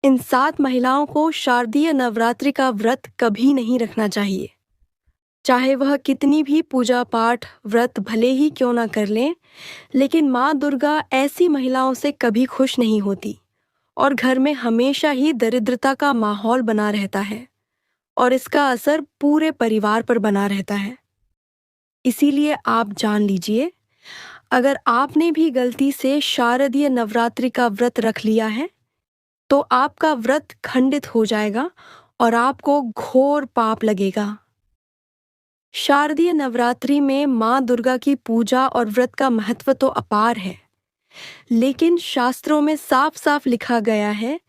इन 7 महिलाओं को शारदीय नवरात्रि का व्रत कभी नहीं रखना चाहिए। चाहे वह कितनी भी पूजा पाठ व्रत भले ही क्यों ना कर लें, लेकिन माँ दुर्गा ऐसी महिलाओं से कभी खुश नहीं होती और घर में हमेशा ही दरिद्रता का माहौल बना रहता है और इसका असर पूरे परिवार पर बना रहता है। इसीलिए आप जान लीजिए, अगर आपने भी गलती से शारदीय नवरात्रि का व्रत रख लिया है, तो आपका व्रत खंडित हो जाएगा और आपको घोर पाप लगेगा। शारदीय नवरात्रि में माँ दुर्गा की पूजा और व्रत का महत्व तो अपार है, लेकिन शास्त्रों में साफ साफ लिखा गया है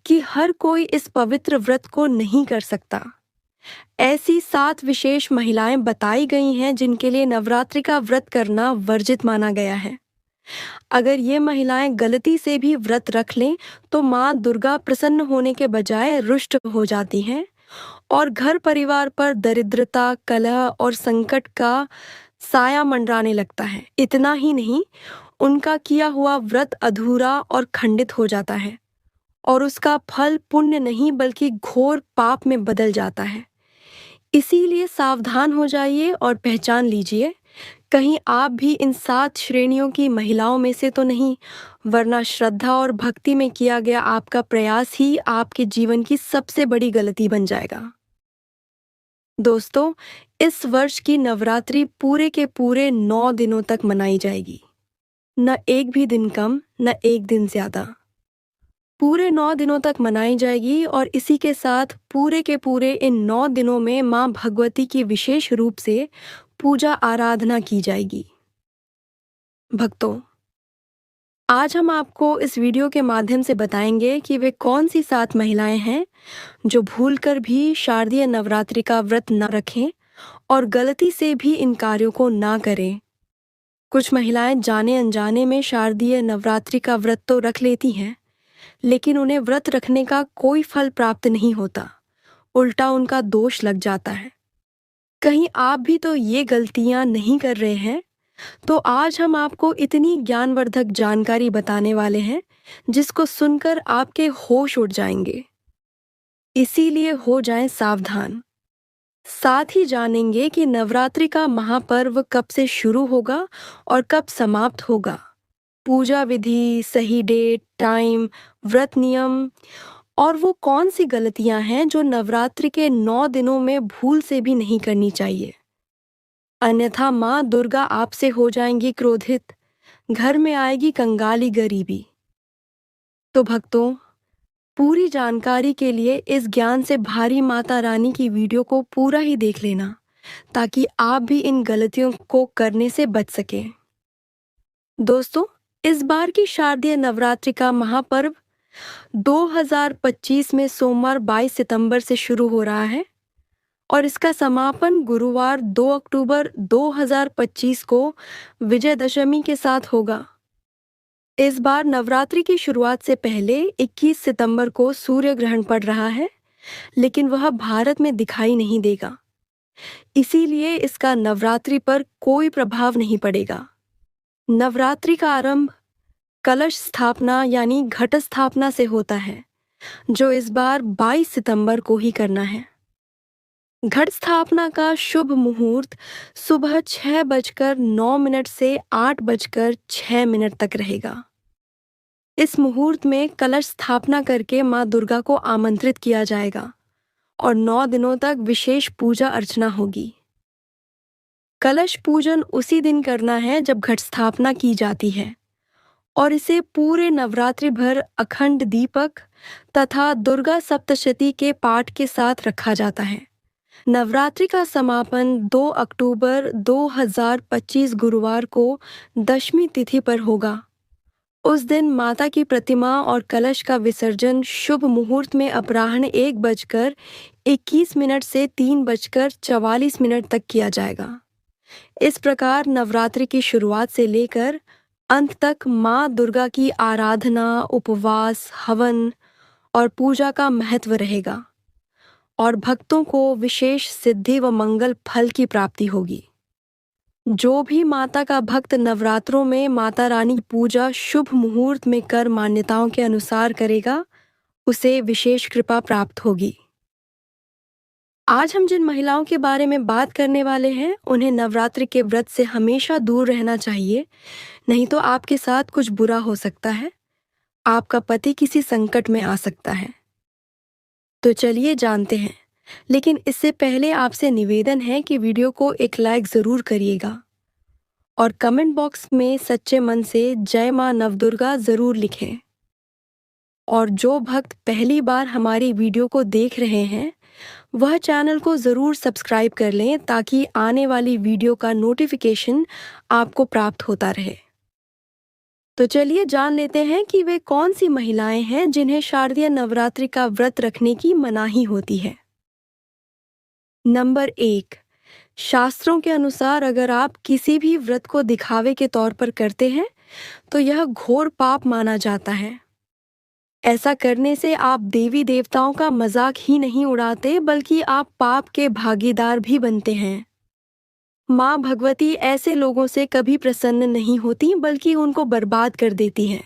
कि हर कोई इस पवित्र व्रत को नहीं कर सकता। ऐसी 7 विशेष महिलाएं बताई गई हैं जिनके लिए नवरात्रि का व्रत करना वर्जित माना गया है। अगर ये महिलाएं गलती से भी व्रत रख लें तो माँ दुर्गा प्रसन्न होने के बजाय रुष्ट हो जाती हैं और घर परिवार पर दरिद्रता, कलह और संकट का साया मंडराने लगता है। इतना ही नहीं, उनका किया हुआ व्रत अधूरा और खंडित हो जाता है और उसका फल पुण्य नहीं बल्कि घोर पाप में बदल जाता है। इसीलिए सावधान हो जाइए और पहचान लीजिए, कहीं आप भी इन 7 श्रेणियों की महिलाओं में से तो नहीं, वरना श्रद्धा और भक्ति में किया गया आपका प्रयास ही आपके जीवन की सबसे बड़ी गलती बन जाएगा। दोस्तों, इस वर्ष की नवरात्रि पूरे के पूरे 9 दिनों तक मनाई जाएगी। न एक भी दिन कम, न एक दिन ज्यादा। पूरे 9 दिनों तक मनाई जाएगी और इसी के साथ पूरे के पूरे इन 9 दिनों में माँ भगवती की विशेष रूप से पूजा आराधना की जाएगी। भक्तों, आज हम आपको इस वीडियो के माध्यम से बताएंगे कि वे कौन सी 7 महिलाएं हैं जो भूलकर भी शारदीय नवरात्रि का व्रत न रखें और गलती से भी इन कार्यों को ना करें। कुछ महिलाएं जाने अनजाने में शारदीय नवरात्रि का व्रत तो रख लेती हैं, लेकिन उन्हें व्रत रखने का कोई फल प्राप्त नहीं होता, उल्टा उनका दोष लग जाता है। कहीं आप भी तो ये गलतियां नहीं कर रहे हैं? तो आज हम आपको इतनी ज्ञानवर्धक जानकारी बताने वाले हैं जिसको सुनकर आपके होश उड़ जाएंगे। इसीलिए हो जाएं सावधान। साथ ही जानेंगे कि नवरात्रि का महापर्व कब से शुरू होगा और कब समाप्त होगा, पूजा विधि, सही डेट, टाइम, व्रत नियम और वो कौन सी गलतियां हैं जो नवरात्रि के 9 दिनों में भूल से भी नहीं करनी चाहिए, अन्यथा माँ दुर्गा आपसे हो जाएंगी क्रोधित, घर में आएगी कंगाली गरीबी। तो भक्तों, पूरी जानकारी के लिए इस ज्ञान से भारी माता रानी की वीडियो को पूरा ही देख लेना, ताकि आप भी इन गलतियों को करने से बच सकें। दोस्तों, इस बार की शारदीय नवरात्रि का महापर्व 2025 में सोमवार 22 सितंबर से शुरू हो रहा है और इसका समापन गुरुवार 2 अक्टूबर 2025 को विजयदशमी के साथ होगा। इस बार नवरात्रि की शुरुआत से पहले 21 सितंबर को सूर्य ग्रहण पड़ रहा है, लेकिन वह भारत में दिखाई नहीं देगा। इसीलिए इसका नवरात्रि पर कोई प्रभाव नहीं पड़ेगा। नवरात्रि का आरंभ कलश स्थापना यानी घट स्थापना से होता है, जो इस बार 22 सितंबर को ही करना है। घट स्थापना का शुभ मुहूर्त सुबह 6:09 से 8:06 तक रहेगा। इस मुहूर्त में कलश स्थापना करके माँ दुर्गा को आमंत्रित किया जाएगा और 9 दिनों तक विशेष पूजा अर्चना होगी। कलश पूजन उसी दिन करना है जब घट स्थापना की जाती है और इसे पूरे नवरात्रि भर अखंड दीपक तथा दुर्गा सप्तशती के पाठ के साथ रखा जाता है। नवरात्रि का समापन 2 अक्टूबर 2025 गुरुवार को दशमी तिथि पर होगा। उस दिन माता की प्रतिमा और कलश का विसर्जन शुभ मुहूर्त में अपराह्न 1:21 से 3:44 तक किया जाएगा। इस प्रकार नवरात्रि की शुरुआत से लेकर अंत तक माँ दुर्गा की आराधना, उपवास, हवन और पूजा का महत्व रहेगा और भक्तों को विशेष सिद्धि व मंगल फल की प्राप्ति होगी। जो भी माता का भक्त नवरात्रों में माता रानी की पूजा शुभ मुहूर्त में कर मान्यताओं के अनुसार करेगा, उसे विशेष कृपा प्राप्त होगी। आज हम जिन महिलाओं के बारे में बात करने वाले हैं, उन्हें नवरात्रि के व्रत से हमेशा दूर रहना चाहिए, नहीं तो आपके साथ कुछ बुरा हो सकता है। आपका पति किसी संकट में आ सकता है। तो चलिए जानते हैं, लेकिन इससे पहले आपसे निवेदन है कि वीडियो को एक लाइक ज़रूर करिएगा और कमेंट बॉक्स में सच्चे मन से जय माँ नवदुर्गा ज़रूर लिखें। और जो भक्त पहली बार हमारी वीडियो को देख रहे हैं, वह चैनल को ज़रूर सब्सक्राइब कर लें ताकि आने वाली वीडियो का नोटिफिकेशन आपको प्राप्त होता रहे। तो चलिए जान लेते हैं कि वे कौन सी महिलाएं हैं जिन्हें शारदीय नवरात्रि का व्रत रखने की मनाही होती है। नंबर 1, शास्त्रों के अनुसार अगर आप किसी भी व्रत को दिखावे के तौर पर करते हैं तो यह घोर पाप माना जाता है। ऐसा करने से आप देवी देवताओं का मजाक ही नहीं उड़ाते, बल्कि आप पाप के भागीदार भी बनते हैं। माँ भगवती ऐसे लोगों से कभी प्रसन्न नहीं होती, बल्कि उनको बर्बाद कर देती हैं।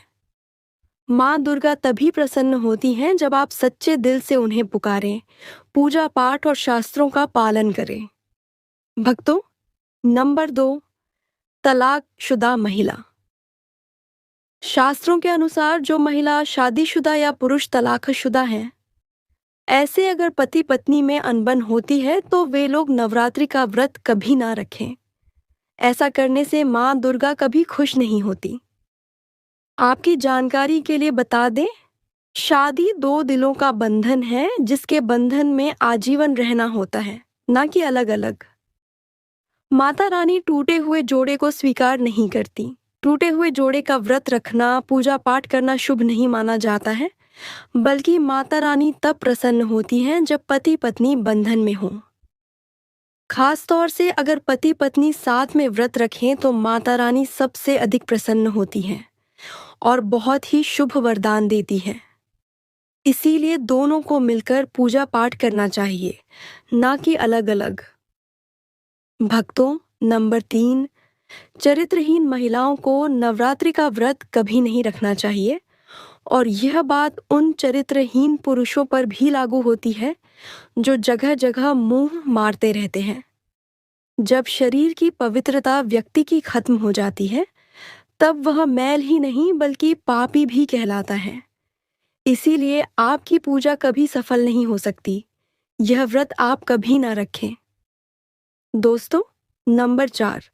माँ दुर्गा तभी प्रसन्न होती हैं जब आप सच्चे दिल से उन्हें पुकारें, पूजा पाठ और शास्त्रों का पालन करें। भक्तों, नंबर 2, तलाकशुदा महिला। शास्त्रों के अनुसार जो महिला शादीशुदा या पुरुष तलाकशुदा हैं, ऐसे अगर पति पत्नी में अनबन होती है तो वे लोग नवरात्रि का व्रत कभी ना रखें। ऐसा करने से माँ दुर्गा कभी खुश नहीं होती। आपकी जानकारी के लिए बता दें, शादी 2 दिलों का बंधन है जिसके बंधन में आजीवन रहना होता है, ना कि अलग अलग। माता रानी टूटे हुए जोड़े को स्वीकार नहीं करती। टूटे हुए जोड़े का व्रत रखना, पूजा पाठ करना शुभ नहीं माना जाता है, बल्कि माता रानी तब प्रसन्न होती हैं जब पति पत्नी बंधन में हों। खास तौर से अगर पति पत्नी साथ में व्रत रखें तो माता रानी सबसे अधिक प्रसन्न होती हैं और बहुत ही शुभ वरदान देती हैं। इसीलिए दोनों को मिलकर पूजा पाठ करना चाहिए, ना कि अलग अलग। भक्तों, नंबर 3, चरित्रहीन महिलाओं को नवरात्रि का व्रत कभी नहीं रखना चाहिए, और यह बात उन चरित्रहीन पुरुषों पर भी लागू होती है जो जगह जगह मुंह मारते रहते हैं। जब शरीर की पवित्रता व्यक्ति की खत्म हो जाती है, तब वह मैल ही नहीं बल्कि पापी भी कहलाता है। इसीलिए आपकी पूजा कभी सफल नहीं हो सकती। यह व्रत आप कभी ना रखें। दोस्तों, नंबर 4,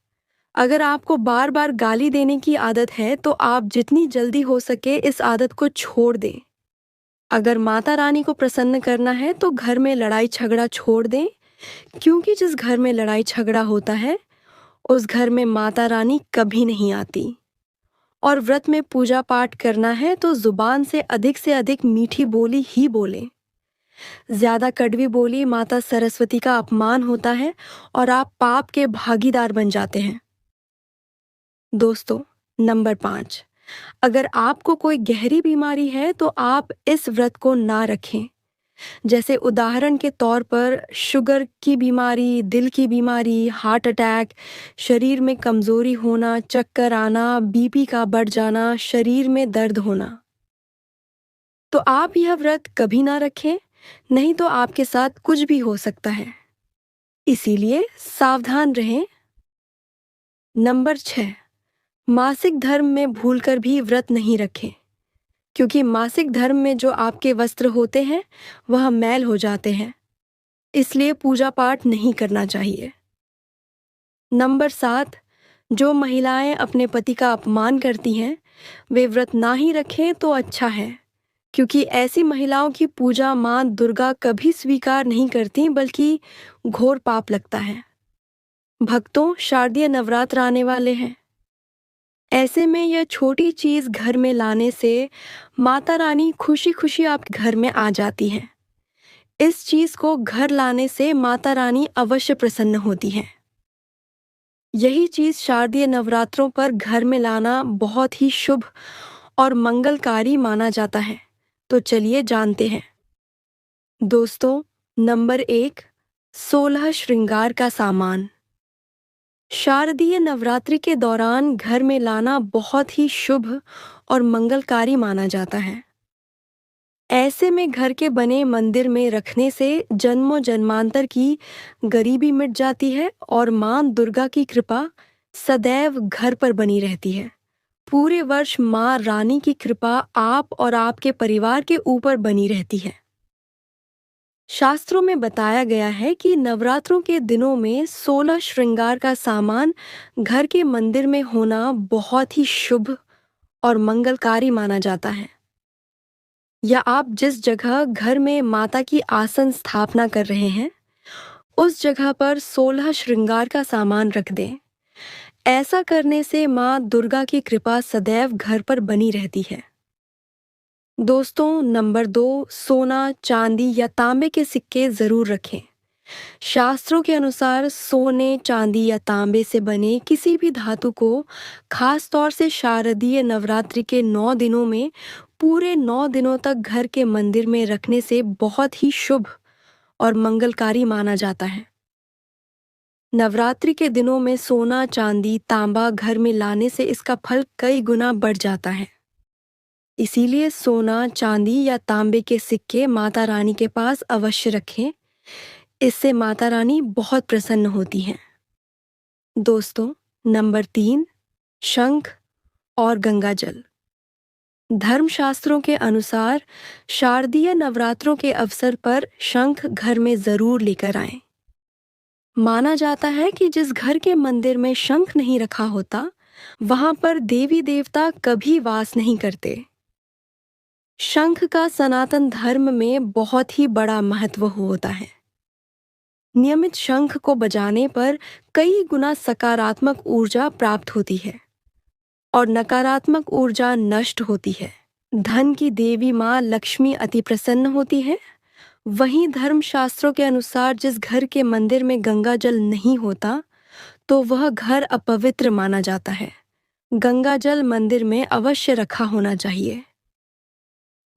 अगर आपको बार बार गाली देने की आदत है तो आप जितनी जल्दी हो सके इस आदत को छोड़ दें। अगर माता रानी को प्रसन्न करना है तो घर में लड़ाई झगड़ा छोड़ दें, क्योंकि जिस घर में लड़ाई झगड़ा होता है उस घर में माता रानी कभी नहीं आती। और व्रत में पूजा पाठ करना है तो जुबान से अधिक मीठी बोली ही बोलें। ज्यादा कड़वी बोली माता सरस्वती का अपमान होता है और आप पाप के भागीदार बन जाते हैं। दोस्तों, नंबर 5, अगर आपको कोई गहरी बीमारी है तो आप इस व्रत को ना रखें। जैसे उदाहरण के तौर पर शुगर की बीमारी, दिल की बीमारी, हार्ट अटैक, शरीर में कमजोरी होना, चक्कर आना, बीपी का बढ़ जाना, शरीर में दर्द होना। तो आप यह व्रत कभी ना रखें, नहीं तो आपके साथ कुछ भी हो सकता है। इसीलिए सावधान रहें। नंबर 6, मासिक धर्म में भूलकर भी व्रत नहीं रखें, क्योंकि मासिक धर्म में जो आपके वस्त्र होते हैं वह मैल हो जाते हैं, इसलिए पूजा पाठ नहीं करना चाहिए। नंबर 7, जो महिलाएं अपने पति का अपमान करती हैं वे व्रत ना ही रखें तो अच्छा है, क्योंकि ऐसी महिलाओं की पूजा माँ दुर्गा कभी स्वीकार नहीं करती, बल्कि घोर पाप लगता है। भक्तों, शारदीय नवरात्र आने वाले हैं। ऐसे में यह छोटी चीज घर में लाने से माता रानी खुशी खुशी आपके घर में आ जाती हैं। इस चीज को घर लाने से माता रानी अवश्य प्रसन्न होती हैं। यही चीज शारदीय नवरात्रों पर घर में लाना बहुत ही शुभ और मंगलकारी माना जाता है। तो चलिए जानते हैं। दोस्तों, नंबर 1, 16 श्रृंगार का सामान। शारदीय नवरात्रि के दौरान घर में लाना बहुत ही शुभ और मंगलकारी माना जाता है। ऐसे में घर के बने मंदिर में रखने से जन्मों जन्मांतर की गरीबी मिट जाती है और मां दुर्गा की कृपा सदैव घर पर बनी रहती है। पूरे वर्ष मां रानी की कृपा आप और आपके परिवार के ऊपर बनी रहती है। शास्त्रों में बताया गया है कि नवरात्रों के दिनों में 16 श्रृंगार का सामान घर के मंदिर में होना बहुत ही शुभ और मंगलकारी माना जाता है। या आप जिस जगह घर में माता की आसन स्थापना कर रहे हैं, उस जगह पर 16 श्रृंगार का सामान रख दें। ऐसा करने से मां दुर्गा की कृपा सदैव घर पर बनी रहती है। दोस्तों, नंबर 2, सोना, चांदी या तांबे के सिक्के जरूर रखें। शास्त्रों के अनुसार सोने, चांदी या तांबे से बने किसी भी धातु को खास तौर से शारदीय नवरात्रि के 9 दिनों में पूरे 9 दिनों तक घर के मंदिर में रखने से बहुत ही शुभ और मंगलकारी माना जाता है। नवरात्रि के दिनों में सोना, चांदी, तांबा घर में लाने से इसका फल कई गुना बढ़ जाता है। इसीलिए सोना, चांदी या तांबे के सिक्के माता रानी के पास अवश्य रखें। इससे माता रानी बहुत प्रसन्न होती हैं। दोस्तों, नंबर 3, शंख और गंगा जल। धर्मशास्त्रों के अनुसार शारदीय नवरात्रों के अवसर पर शंख घर में जरूर लेकर आएं। माना जाता है कि जिस घर के मंदिर में शंख नहीं रखा होता, वहां पर देवी देवता कभी वास नहीं करते। शंख का सनातन धर्म में बहुत ही बड़ा महत्व होता है। नियमित शंख को बजाने पर कई गुना सकारात्मक ऊर्जा प्राप्त होती है और नकारात्मक ऊर्जा नष्ट होती है। धन की देवी मां लक्ष्मी अति प्रसन्न होती है। वहीं धर्मशास्त्रों के अनुसार जिस घर के मंदिर में गंगा जल नहीं होता, तो वह घर अपवित्र माना जाता है। गंगा जल मंदिर में अवश्य रखा होना चाहिए।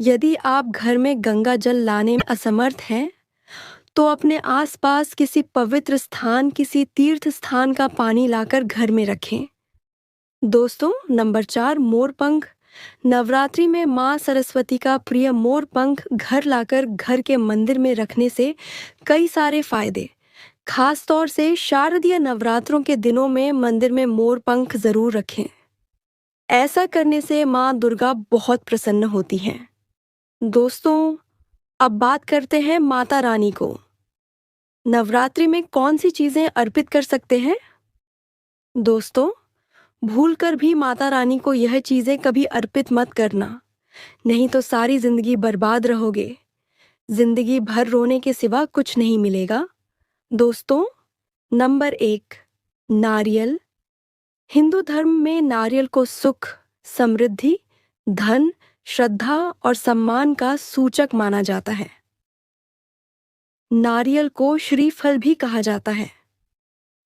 यदि आप घर में गंगा जल लाने में असमर्थ हैं, तो अपने आसपास किसी पवित्र स्थान, किसी तीर्थ स्थान का पानी लाकर घर में रखें। दोस्तों, नंबर 4, मोरपंख। नवरात्रि में मां सरस्वती का प्रिय मोरपंख घर लाकर घर के मंदिर में रखने से कई सारे फायदे। खास तौर से शारदीय नवरात्रों के दिनों में मंदिर में मोरपंख जरूर रखें। ऐसा करने से मां दुर्गा बहुत प्रसन्न होती हैं। दोस्तों, अब बात करते हैं माता रानी को। नवरात्रि में कौन सी चीजें अर्पित कर सकते हैं? दोस्तों, भूलकर भी माता रानी को यह चीजें कभी अर्पित मत करना, नहीं तो सारी जिंदगी बर्बाद रहोगे। जिंदगी भर रोने के सिवा कुछ नहीं मिलेगा। दोस्तों, नंबर 1, नारियल। हिंदू धर्म में नारियल को सुख, समृद्धि, धन, श्रद्धा और सम्मान का सूचक माना जाता है। नारियल को श्रीफल भी कहा जाता है।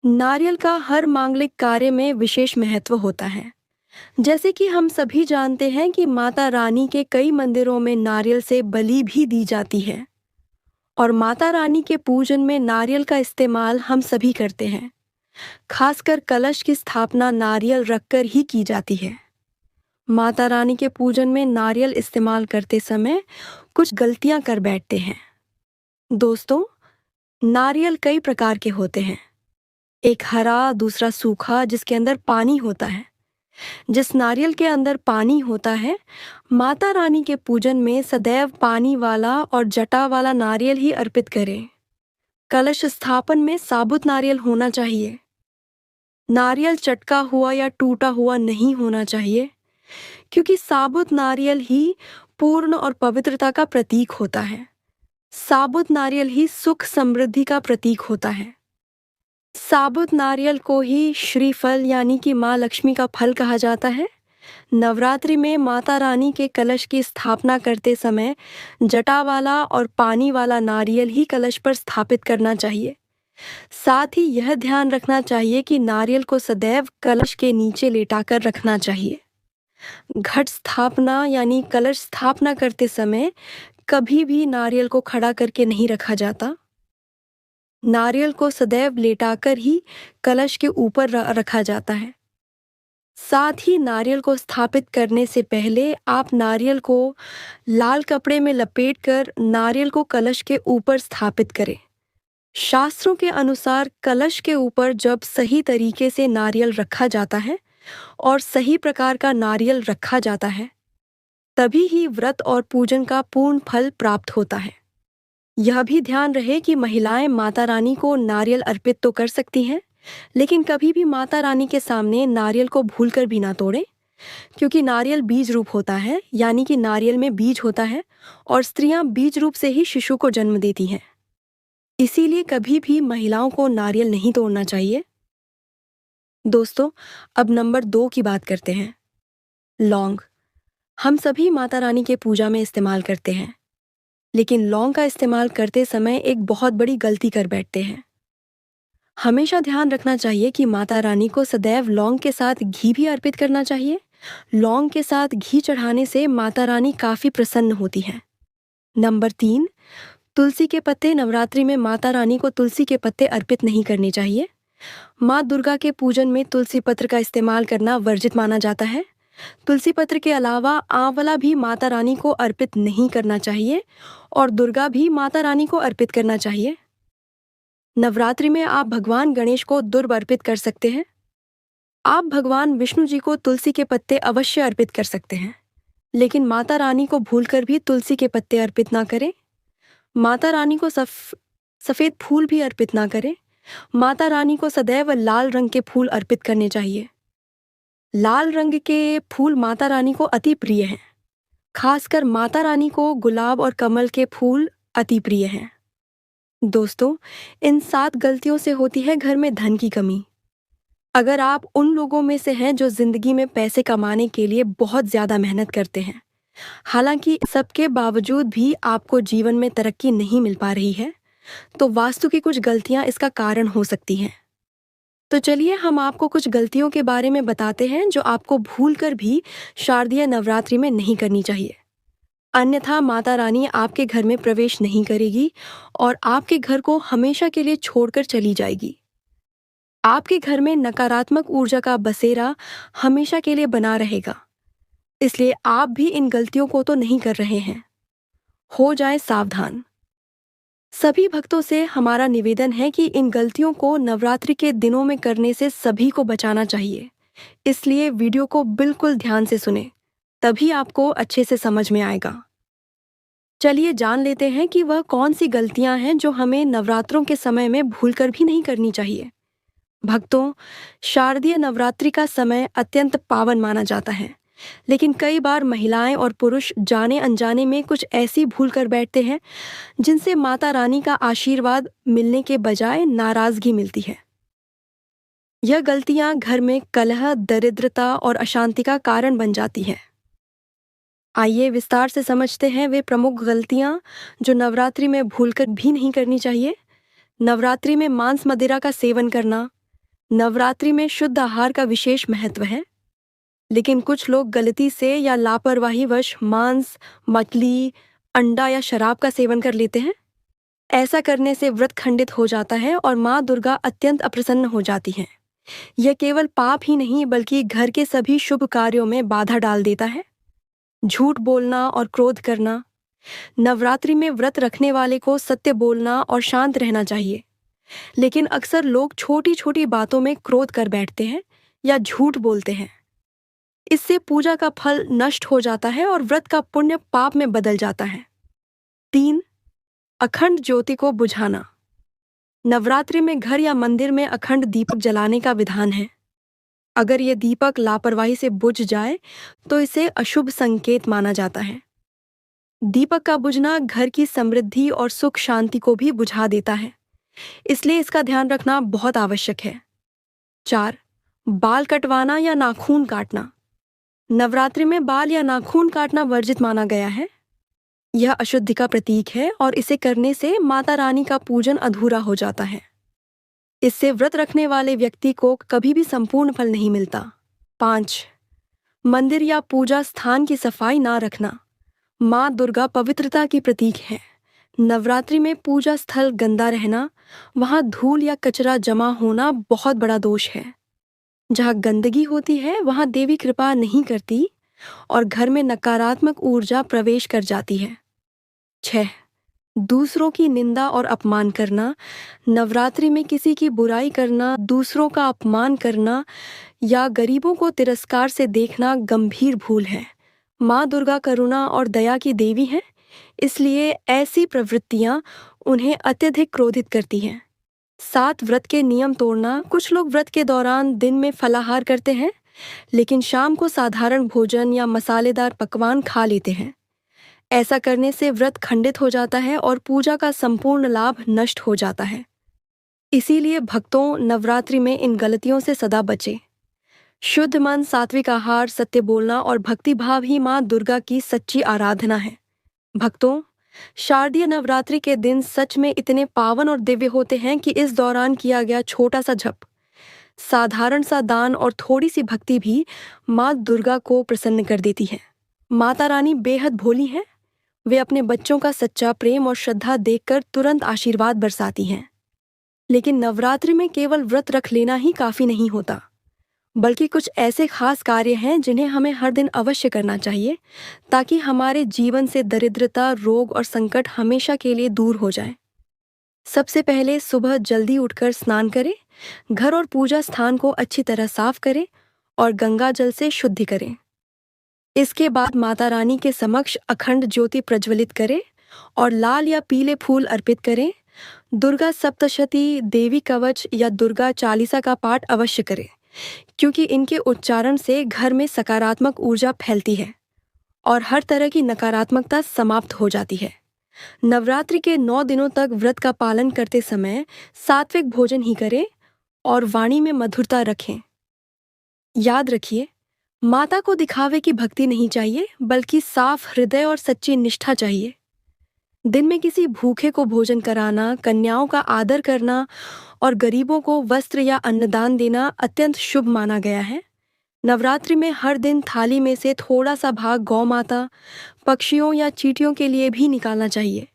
नारियल का हर मांगलिक कार्य में विशेष महत्व होता है। जैसे कि हम सभी जानते हैं कि माता रानी के कई मंदिरों में नारियल से बलि भी दी जाती है और माता रानी के पूजन में नारियल का इस्तेमाल हम सभी करते हैं। खासकर कलश की स्थापना नारियल रखकर ही की जाती है। माता रानी के पूजन में नारियल इस्तेमाल करते समय कुछ गलतियां कर बैठते हैं। दोस्तों, नारियल कई प्रकार के होते हैं। एक हरा, दूसरा सूखा, जिसके अंदर पानी होता है। जिस नारियल के अंदर पानी होता है, माता रानी के पूजन में सदैव पानी वाला और जटा वाला नारियल ही अर्पित करें। कलश स्थापन में साबुत नारियल होना चाहिए। नारियल चटका हुआ या टूटा हुआ नहीं होना चाहिए, क्योंकि साबुत नारियल ही पूर्ण और पवित्रता का प्रतीक होता है। साबुत नारियल ही सुख समृद्धि का प्रतीक होता है। साबुत नारियल को ही श्रीफल यानी कि माँ लक्ष्मी का फल कहा जाता है। नवरात्रि में माता रानी के कलश की स्थापना करते समय जटा वाला और पानी वाला नारियल ही कलश पर स्थापित करना चाहिए। साथ ही यह ध्यान रखना चाहिए कि नारियल को सदैव कलश के नीचे लेटाकर रखना चाहिए। घट स्थापना यानी कलश स्थापना करते समय कभी भी नारियल को खड़ा करके नहीं रखा जाता। नारियल को सदैव लेटाकर ही कलश के ऊपर रखा जाता है। साथ ही नारियल को स्थापित करने से पहले आप नारियल को लाल कपड़े में लपेटकर नारियल को कलश के ऊपर स्थापित करें। शास्त्रों के अनुसार कलश के ऊपर जब सही तरीके से नारियल रखा जाता है और सही प्रकार का नारियल रखा जाता है, तभी ही व्रत और पूजन का पूर्ण फल प्राप्त होता है। यह भी ध्यान रहे कि महिलाएं माता रानी को नारियल अर्पित तो कर सकती हैं, लेकिन कभी भी माता रानी के सामने नारियल को भूलकर भी ना तोड़ें, क्योंकि नारियल बीज रूप होता है, यानी कि नारियल में बीज होता है और स्त्रियां बीज रूप से ही शिशु को जन्म देती हैं। इसीलिए कभी भी महिलाओं को नारियल नहीं तोड़ना चाहिए। दोस्तों, अब नंबर 2 की बात करते हैं। लौंग हम सभी माता रानी के पूजा में इस्तेमाल करते हैं, लेकिन लौंग का इस्तेमाल करते समय एक बहुत बड़ी गलती कर बैठते हैं। हमेशा ध्यान रखना चाहिए कि माता रानी को सदैव लौंग के साथ घी भी अर्पित करना चाहिए। लौंग के साथ घी चढ़ाने से माता रानी काफ़ी प्रसन्न होती हैं। नंबर 3, तुलसी के पत्ते। नवरात्रि में माता रानी को तुलसी के पत्ते अर्पित नहीं करने चाहिए। माँ दुर्गा के पूजन में तुलसी पत्र का इस्तेमाल करना वर्जित माना जाता है। तुलसी पत्र के अलावा आंवला भी माता रानी को अर्पित नहीं करना चाहिए और दुर्गा भी माता रानी को अर्पित करना चाहिए। नवरात्रि में आप भगवान गणेश को दुर्ब अर्पित कर सकते हैं। आप भगवान विष्णु जी को तुलसी के पत्ते अवश्य अर्पित कर सकते हैं, लेकिन माता रानी को भूलकर भी तुलसी के पत्ते अर्पित ना करें। माता रानी को सफ़ेद फूल भी अर्पित ना करें। माता रानी को सदैव लाल रंग के फूल अर्पित करने चाहिए। लाल रंग के फूल माता रानी को अति प्रिय हैं। खासकर माता रानी को गुलाब और कमल के फूल अति प्रिय हैं। दोस्तों, इन 7 गलतियों से होती है घर में धन की कमी। अगर आप उन लोगों में से हैं जो जिंदगी में पैसे कमाने के लिए बहुत ज़्यादा मेहनत करते हैं, हालांकि सबके बावजूद भी आपको जीवन में तरक्की नहीं मिल पा रही है, तो वास्तु की कुछ गलतियां इसका कारण हो सकती हैं। तो चलिए हम आपको कुछ गलतियों के बारे में बताते हैं जो आपको भूलकर भी शारदीय नवरात्रि में नहीं करनी चाहिए। अन्यथा माता रानी आपके घर में प्रवेश नहीं करेगी और आपके घर को हमेशा के लिए छोड़कर चली जाएगी। आपके घर में नकारात्मक ऊर्जा का बसेरा हमेशा के लिए बना रहेगा। इसलिए आप भी इन गलतियों को तो नहीं कर रहे हैं। हो जाएं सावधान। सभी भक्तों से हमारा निवेदन है कि इन गलतियों को नवरात्रि के दिनों में करने से सभी को बचाना चाहिए। इसलिए वीडियो को बिल्कुल ध्यान से सुनें, तभी आपको अच्छे से समझ में आएगा। चलिए जान लेते हैं कि वह कौन सी गलतियां हैं जो हमें नवरात्रों के समय में भूलकर भी नहीं करनी चाहिए। भक्तों, शारदीय नवरात्रि का समय अत्यंत पावन माना जाता है, लेकिन कई बार महिलाएं और पुरुष जाने अनजाने में कुछ ऐसी भूल कर बैठते हैं जिनसे माता रानी का आशीर्वाद मिलने के बजाय नाराजगी मिलती है। यह गलतियां घर में कलह, दरिद्रता और अशांति का कारण बन जाती हैं। आइए विस्तार से समझते हैं वे प्रमुख गलतियां जो नवरात्रि में भूलकर भी नहीं करनी चाहिए। नवरात्रि में मांस मदिरा का सेवन करना। नवरात्रि में शुद्ध आहार का विशेष महत्व है, लेकिन कुछ लोग गलती से या लापरवाहीवश मांस, मछली, अंडा या शराब का सेवन कर लेते हैं। ऐसा करने से व्रत खंडित हो जाता है और माँ दुर्गा अत्यंत अप्रसन्न हो जाती हैं। यह केवल पाप ही नहीं बल्कि घर के सभी शुभ कार्यों में बाधा डाल देता है। झूठ बोलना और क्रोध करना। नवरात्रि में व्रत रखने वाले को सत्य बोलना और शांत रहना चाहिए, लेकिन अक्सर लोग छोटी छोटी बातों में क्रोध कर बैठते हैं या झूठ बोलते हैं। इससे पूजा का फल नष्ट हो जाता है और व्रत का पुण्य पाप में बदल जाता है। 3, अखंड ज्योति को बुझाना। नवरात्रि में घर या मंदिर में अखंड दीपक जलाने का विधान है। अगर यह दीपक लापरवाही से बुझ जाए तो इसे अशुभ संकेत माना जाता है। दीपक का बुझना घर की समृद्धि और सुख शांति को भी बुझा देता है, इसलिए इसका ध्यान रखना बहुत आवश्यक है। 4, बाल कटवाना या नाखून काटना। नवरात्रि में बाल या नाखून काटना वर्जित माना गया है। यह अशुद्धि का प्रतीक है और इसे करने से माता रानी का पूजन अधूरा हो जाता है। इससे व्रत रखने वाले व्यक्ति को कभी भी संपूर्ण फल नहीं मिलता। 5, मंदिर या पूजा स्थान की सफाई ना रखना। माँ दुर्गा पवित्रता की प्रतीक है। नवरात्रि में पूजा स्थल गंदा रहना, वहाँ धूल या कचरा जमा होना बहुत बड़ा दोष है। जहाँ गंदगी होती है वहाँ देवी कृपा नहीं करती और घर में नकारात्मक ऊर्जा प्रवेश कर जाती है। 6. दूसरों की निंदा और अपमान करना। नवरात्रि में किसी की बुराई करना, दूसरों का अपमान करना या गरीबों को तिरस्कार से देखना गंभीर भूल है। माँ दुर्गा करुणा और दया की देवी हैं, इसलिए ऐसी प्रवृत्तियाँ उन्हें अत्यधिक क्रोधित करती हैं। 7. व्रत के नियम तोड़ना। कुछ लोग व्रत के दौरान दिन में फलाहार करते हैं, लेकिन शाम को साधारण भोजन या मसालेदार पकवान खा लेते हैं। ऐसा करने से व्रत खंडित हो जाता है और पूजा का संपूर्ण लाभ नष्ट हो जाता है। इसीलिए भक्तों, नवरात्रि में इन गलतियों से सदा बचें। शुद्ध मन, सात्विक आहार, सत्य बोलना और भक्ति भाव ही माँ दुर्गा की सच्ची आराधना है। भक्तों, शारदीय नवरात्रि के दिन सच में इतने पावन और दिव्य होते हैं कि इस दौरान किया गया छोटा सा जप, साधारण सा दान और थोड़ी सी भक्ति भी माँ दुर्गा को प्रसन्न कर देती है। माता रानी बेहद भोली हैं। वे अपने बच्चों का सच्चा प्रेम और श्रद्धा देखकर तुरंत आशीर्वाद बरसाती हैं। लेकिन नवरात्रि में केवल व्रत रख लेना ही काफी नहीं होता, बल्कि कुछ ऐसे खास कार्य हैं जिन्हें हमें हर दिन अवश्य करना चाहिए ताकि हमारे जीवन से दरिद्रता, रोग और संकट हमेशा के लिए दूर हो जाए। सबसे पहले सुबह जल्दी उठकर स्नान करें, घर और पूजा स्थान को अच्छी तरह साफ करें और गंगा जल से शुद्धि करें। इसके बाद माता रानी के समक्ष अखंड ज्योति प्रज्वलित करें और लाल या पीले फूल अर्पित करें। दुर्गा सप्तशती, देवी कवच या दुर्गा चालीसा का पाठ अवश्य करें, क्योंकि इनके उच्चारण से घर में सकारात्मक ऊर्जा फैलती है और हर तरह की नकारात्मकता समाप्त हो जाती है। नवरात्रि के 9 दिनों तक व्रत का पालन करते समय सात्विक भोजन ही करें और वाणी में मधुरता रखें। याद रखिए, माता को दिखावे की भक्ति नहीं चाहिए, बल्कि साफ हृदय और सच्ची निष्ठा चाहिए। दिन में किसी भूखे को भोजन कराना, कन्याओं का आदर करना और गरीबों को वस्त्र या अन्नदान देना अत्यंत शुभ माना गया है। नवरात्रि में हर दिन थाली में से थोड़ा सा भाग गौ माता, पक्षियों या चींटियों के लिए भी निकालना चाहिए।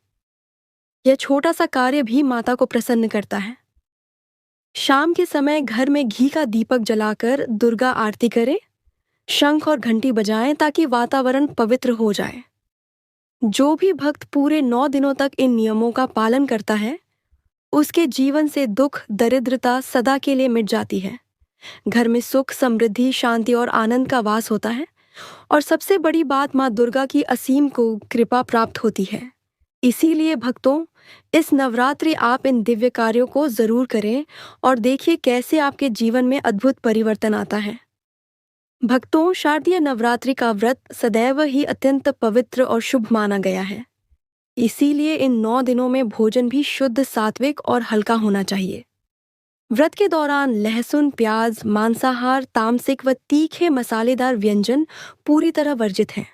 यह छोटा सा कार्य भी माता को प्रसन्न करता है। शाम के समय घर में घी का दीपक जलाकर दुर्गा आरती करें, शंख और घंटी बजाएं ताकि वातावरण पवित्र हो जाए। जो भी भक्त पूरे 9 दिनों तक इन नियमों का पालन करता है, उसके जीवन से दुख, दरिद्रता सदा के लिए मिट जाती है। घर में सुख, समृद्धि, शांति और आनंद का वास होता है और सबसे बड़ी बात, माँ दुर्गा की असीम को कृपा प्राप्त होती है। इसीलिए भक्तों, इस नवरात्रि आप इन दिव्य कार्यों को जरूर करें और देखिए कैसे आपके जीवन में अद्भुत परिवर्तन आता है। भक्तों, शारदीय नवरात्रि का व्रत सदैव ही अत्यंत पवित्र और शुभ माना गया है। इसीलिए इन 9 दिनों में भोजन भी शुद्ध, सात्विक और हल्का होना चाहिए। व्रत के दौरान लहसुन, प्याज, मांसाहार, तामसिक व तीखे मसालेदार व्यंजन पूरी तरह वर्जित हैं।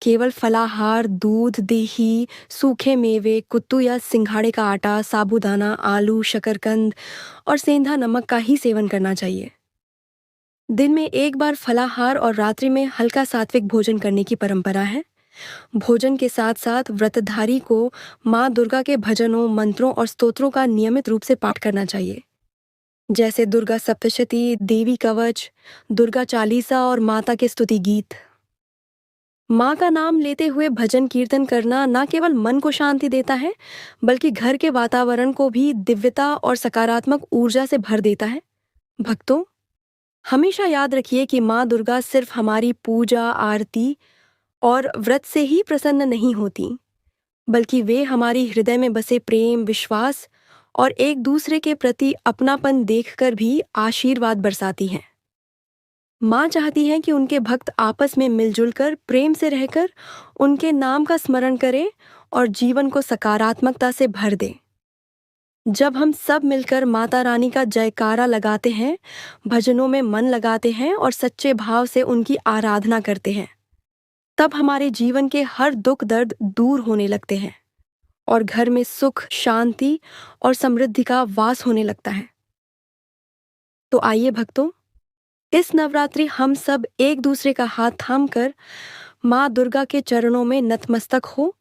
केवल फलाहार, दूध, दही, सूखे मेवे, कुत्तू या सिंघाड़े का आटा, साबूदाना, आलू, शकरकंद और सेंधा नमक का ही सेवन करना चाहिए। दिन में एक बार फलाहार और रात्रि में हल्का सात्विक भोजन करने की परंपरा है। भोजन के साथ साथ व्रतधारी को माँ दुर्गा के भजनों, मंत्रों और स्तोत्रों का नियमित रूप से पाठ करना चाहिए, जैसे दुर्गा सप्तशती, देवी कवच, दुर्गा चालीसा और माता के स्तुति गीत। माँ का नाम लेते हुए भजन कीर्तन करना न केवल मन को शांति देता है, बल्कि घर के वातावरण को भी दिव्यता और सकारात्मक ऊर्जा से भर देता है। भक्तों, हमेशा याद रखिए कि माँ दुर्गा सिर्फ हमारी पूजा, आरती और व्रत से ही प्रसन्न नहीं होती, बल्कि वे हमारी हृदय में बसे प्रेम, विश्वास और एक दूसरे के प्रति अपनापन देखकर भी आशीर्वाद बरसाती हैं। माँ चाहती हैं कि उनके भक्त आपस में मिलजुल कर, प्रेम से रहकर उनके नाम का स्मरण करें और जीवन को सकारात्मकता से भर दें। जब हम सब मिलकर माता रानी का जयकारा लगाते हैं, भजनों में मन लगाते हैं और सच्चे भाव से उनकी आराधना करते हैं, तब हमारे जीवन के हर दुख दर्द दूर होने लगते हैं और घर में सुख, शांति और समृद्धि का वास होने लगता है। तो आइए भक्तों, इस नवरात्रि हम सब एक दूसरे का हाथ थामकर माँ दुर्गा के चरणों में नतमस्तक हो,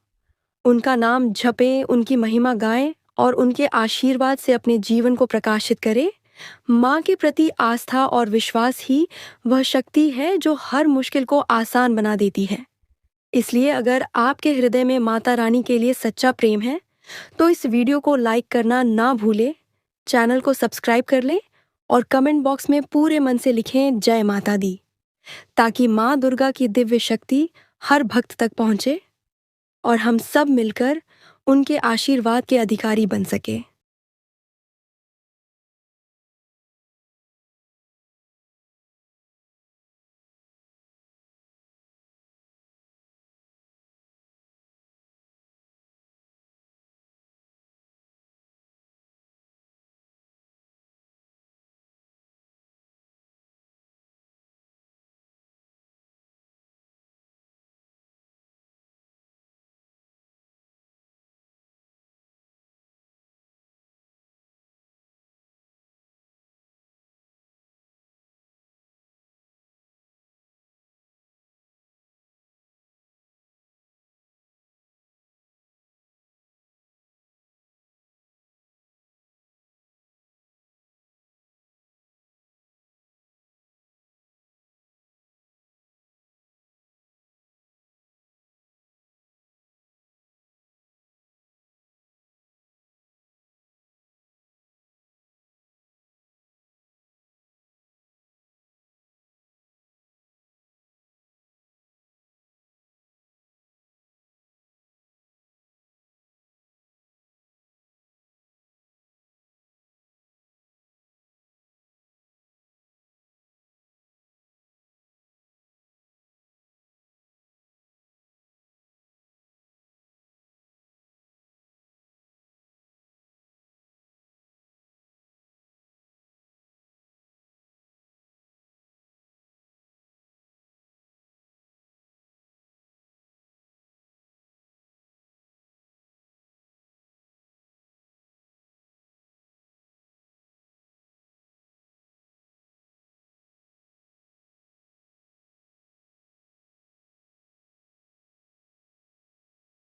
उनका नाम जपें, उनकी महिमा गाएं और उनके आशीर्वाद से अपने जीवन को प्रकाशित करें, माँ के प्रति आस्था और विश्वास ही वह शक्ति है जो हर मुश्किल को आसान बना देती है। इसलिए अगर आपके हृदय में माता रानी के लिए सच्चा प्रेम है, तो इस वीडियो को लाइक करना ना भूलें, चैनल को सब्सक्राइब कर लें और कमेंट बॉक्स में पूरे मन से लिखें जय माता दी, ताकि माँ दुर्गा की दिव्य शक्ति हर भक्त तक पहुँचे और हम सब मिलकर उनके आशीर्वाद के अधिकारी बन सके।